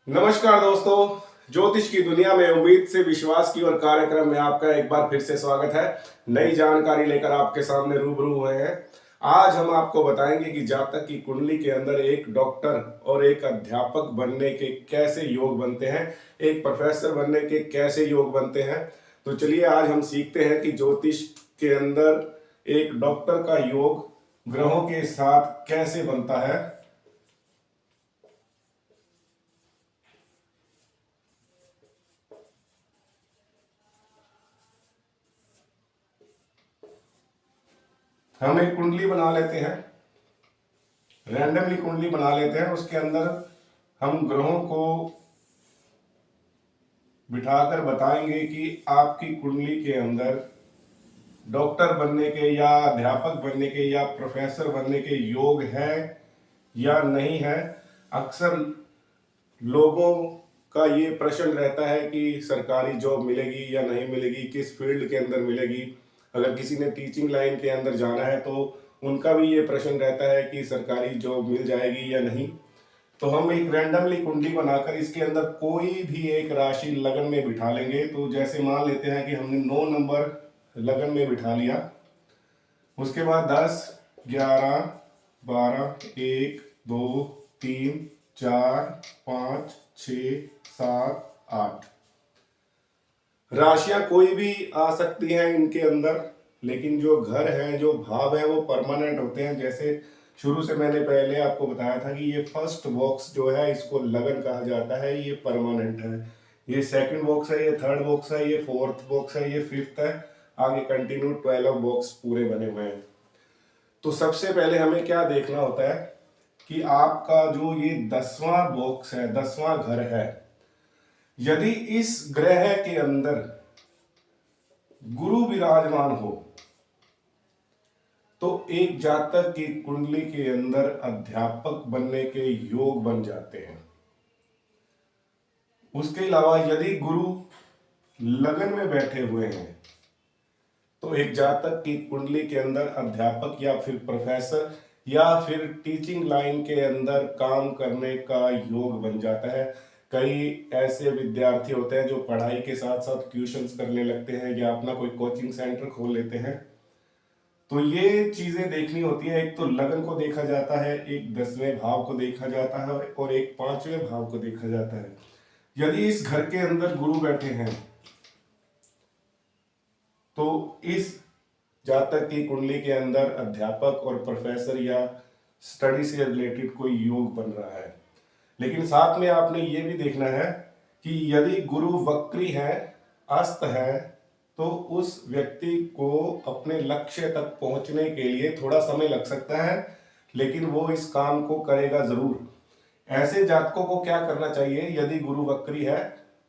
नमस्कार दोस्तों, ज्योतिष की दुनिया में उम्मीद से विश्वास की और कार्यक्रम में आपका एक बार फिर से स्वागत है। नई जानकारी लेकर आपके सामने रूबरू हुए हैं। आज हम आपको बताएंगे कि जातक की कुंडली के अंदर एक डॉक्टर और एक अध्यापक बनने के कैसे योग बनते हैं, एक प्रोफेसर बनने के कैसे योग बनते हैं। तो चलिए आज हम सीखते हैं कि ज्योतिष के अंदर एक डॉक्टर का योग ग्रहों के साथ कैसे बनता है। हम एक कुंडली बना लेते हैं, रैंडमली कुंडली बना लेते हैं। उसके अंदर हम ग्रहों को बिठाकर बताएंगे कि आपकी कुंडली के अंदर डॉक्टर बनने के या अध्यापक बनने के या प्रोफेसर बनने के योग है या नहीं है। अक्सर लोगों का ये प्रश्न रहता है कि सरकारी जॉब मिलेगी या नहीं मिलेगी, किस फील्ड के अंदर मिलेगी। अगर किसी ने टीचिंग लाइन के अंदर जाना है तो उनका भी ये प्रश्न रहता है कि सरकारी जॉब मिल जाएगी या नहीं। तो हम एक रैंडमली कुंडली बनाकर इसके अंदर कोई भी एक राशि लगन में बिठा लेंगे। तो जैसे मान लेते हैं कि हमने 9 नंबर लगन में बिठा लिया, उसके बाद 10, 11, 12, 1, 2, 3, 4, 5, 6, 7, 8 राशियां कोई भी आ सकती हैं इनके अंदर, लेकिन जो घर है, जो भाव है, वो परमानेंट होते हैं। जैसे शुरू से मैंने पहले आपको बताया था कि ये फर्स्ट बॉक्स जो है इसको लगन कहा जाता है, ये परमानेंट है। ये सेकंड बॉक्स है, ये थर्ड बॉक्स है, ये फोर्थ बॉक्स है, ये फिफ्थ है, आगे कंटिन्यू 12 बॉक्स पूरे बने हुए हैं। तो सबसे पहले हमें क्या देखना होता है कि आपका जो ये 10वां बॉक्स है, 10वां घर है, यदि इस ग्रह के अंदर गुरु विराजमान हो तो एक जातक की कुंडली के अंदर अध्यापक बनने के योग बन जाते हैं। उसके अलावा यदि गुरु लगन में बैठे हुए हैं तो एक जातक की कुंडली के अंदर अध्यापक या फिर प्रोफेसर या फिर टीचिंग लाइन के अंदर काम करने का योग बन जाता है। कई ऐसे विद्यार्थी होते हैं जो पढ़ाई के साथ साथ ट्यूशंस करने लगते हैं या अपना कोई कोचिंग सेंटर खोल लेते हैं। तो ये चीजें देखनी होती है। एक तो लगन को देखा जाता है, एक 10वें भाव को देखा जाता है और एक 5वें भाव को देखा जाता है। यदि इस घर के अंदर गुरु बैठे हैं तो इस जातक की कुंडली के अंदर अध्यापक और प्रोफेसर या स्टडी से रिलेटेड कोई योग बन रहा है। लेकिन साथ में आपने ये भी देखना है कि यदि गुरु वक्री है, अस्त है, तो उस व्यक्ति को अपने लक्ष्य तक पहुंचने के लिए थोड़ा समय लग सकता है, लेकिन वो इस काम को करेगा जरूर। ऐसे जातकों को क्या करना चाहिए, यदि गुरु वक्री है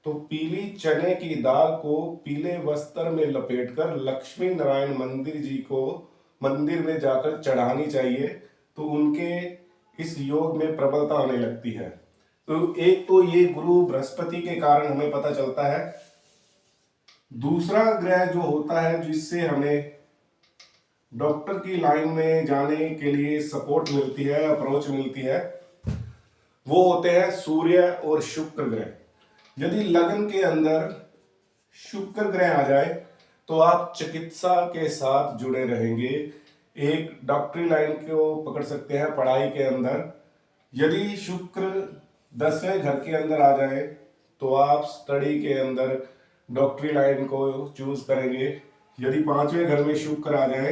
तो पीली चने की दाल को पीले वस्त्र में लपेटकर लक्ष्मी नारायण मंदिर जी को मंदिर में जाकर चढ़ानी चाहिए। तो उनके इस योग में प्रबलता आने लगती है। तो एक तो ये गुरु बृहस्पति के कारण हमें पता चलता है। दूसरा ग्रह जो होता है जिससे हमें डॉक्टर की लाइन में जाने के लिए सपोर्ट मिलती है, अप्रोच मिलती है, वो होते हैं सूर्य और शुक्र ग्रह। यदि लगन के अंदर शुक्र ग्रह आ जाए तो आप चिकित्सा के साथ जुड़े रहेंगे, एक डॉक्टरी लाइन को पकड़ सकते हैं पढ़ाई के अंदर। यदि शुक्र 10वें घर के अंदर आ जाए तो आप स्टडी के अंदर डॉक्टरी लाइन को चूज करेंगे। यदि 5वें घर में शुक्र आ जाए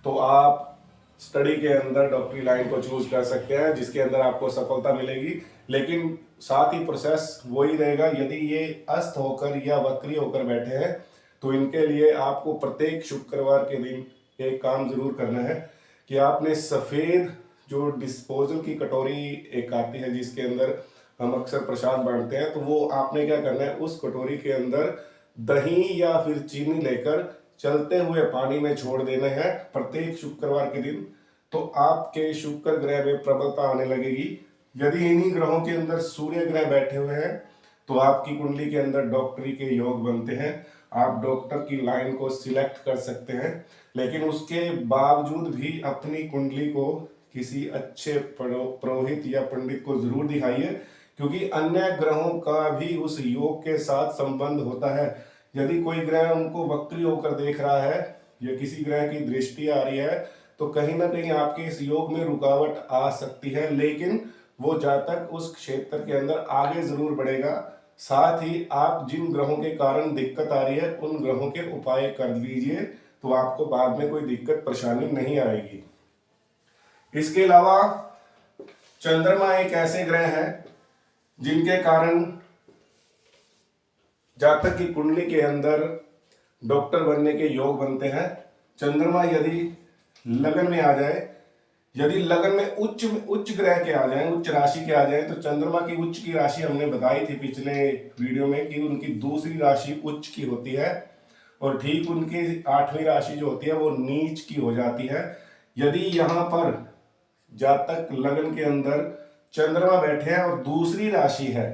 तो आप स्टडी के अंदर डॉक्टरी लाइन को चूज कर सकते हैं, जिसके अंदर आपको सफलता मिलेगी। लेकिन साथ ही प्रोसेस वही रहेगा। यदि ये अस्त होकर या वक्री होकर बैठे हैं तो इनके लिए आपको प्रत्येक शुक्रवार के दिन एक काम जरूर करना है कि आपने सफेद जो डिस्पोजल की कटोरी एक आती है जिसके अंदर हम अक्सर प्रसाद बांटते हैं, तो वो आपने क्या करना है, उस कटोरी के अंदर दही या फिर चीनी लेकर चलते हुए पानी में छोड़ देना है प्रत्येक शुक्रवार के दिन। तो आपके शुक्र ग्रह में प्रबलता आने लगेगी। यदि इन्हीं ग्रहों के अंदर सूर्य ग्रह बैठे हुए हैं तो आपकी कुंडली के अंदर डॉक्टरी के योग बनते हैं। आप डॉक्टर की लाइन को सिलेक्ट कर सकते हैं, लेकिन उसके बावजूद भी अपनी कुंडली को किसी अच्छे पुरोहित या पंडित को जरूर दिखाइए, क्योंकि अन्य ग्रहों का भी उस योग के साथ संबंध होता है। यदि कोई ग्रह उनको वक्री होकर देख रहा है या किसी ग्रह की दृष्टि आ रही है तो कहीं ना कहीं आपके इस योग में रुकावट आ सकती है, लेकिन वो जातक उस क्षेत्र के अंदर आगे जरूर बढ़ेगा। साथ ही आप जिन ग्रहों के कारण दिक्कत आ रही है उन ग्रहों के उपाय कर लीजिए, तो आपको बाद में कोई दिक्कत परेशानी नहीं आएगी। इसके अलावा चंद्रमा एक ऐसे ग्रह है जिनके कारण जातक की कुंडली के अंदर डॉक्टर बनने के योग बनते हैं। चंद्रमा यदि लगन में आ जाए, यदि लगन में उच्च ग्रह के आ जाए, उच्च राशि के आ जाए, तो चंद्रमा की उच्च की राशि हमने बताई थी पिछले वीडियो में कि उनकी दूसरी राशि उच्च की होती है और ठीक उनकी 8वीं राशि जो होती है वो नीच की हो जाती है। यदि यहाँ पर जातक लगन के अंदर चंद्रमा बैठे हैं और दूसरी राशि है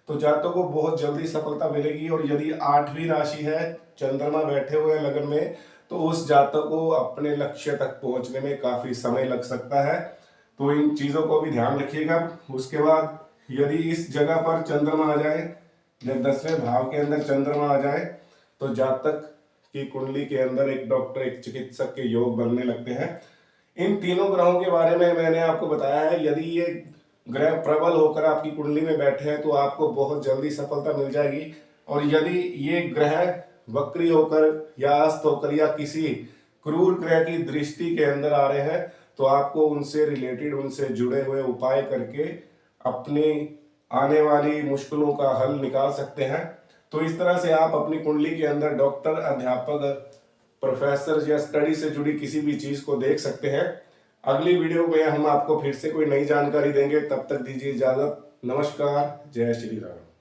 तो जातक को बहुत जल्दी सफलता मिलेगी। और यदि 8वीं राशि है, चंद्रमा बैठे हुए लगन में, तो उस जातक को अपने लक्ष्य तक पहुंचने में काफी समय लग सकता है। तो इन चीजों को भी ध्यान रखिएगा। उसके बाद यदि इस जगह पर चंद्रमा आ जाए या 10वें भाव के अंदर चंद्रमा आ जाए तो जातक की कुंडली के अंदर एक डॉक्टर, एक चिकित्सक के योग बनने लगते हैं। इन तीनों ग्रहों के बारे में मैंने आपको बताया है। यदि ये ग्रह प्रबल होकर आपकी कुंडली में बैठे हैं तो आपको बहुत जल्दी सफलता मिल जाएगी। और यदि ये ग्रह वक्री होकर या अस्त होकर या किसी क्रूर ग्रह की दृष्टि के अंदर आ रहे हैं तो आपको उनसे रिलेटेड, उनसे जुड़े हुए उपाय करके अपनी आने वाली मुश्किलों का हल निकाल सकते हैं। तो इस तरह से आप अपनी कुंडली के अंदर डॉक्टर, अध्यापक, प्रोफेसर या स्टडी से जुड़ी किसी भी चीज को देख सकते हैं। अगली वीडियो में हम आपको फिर से कोई नई जानकारी देंगे। तब तक दीजिए इजाजत। नमस्कार। जय श्री राम।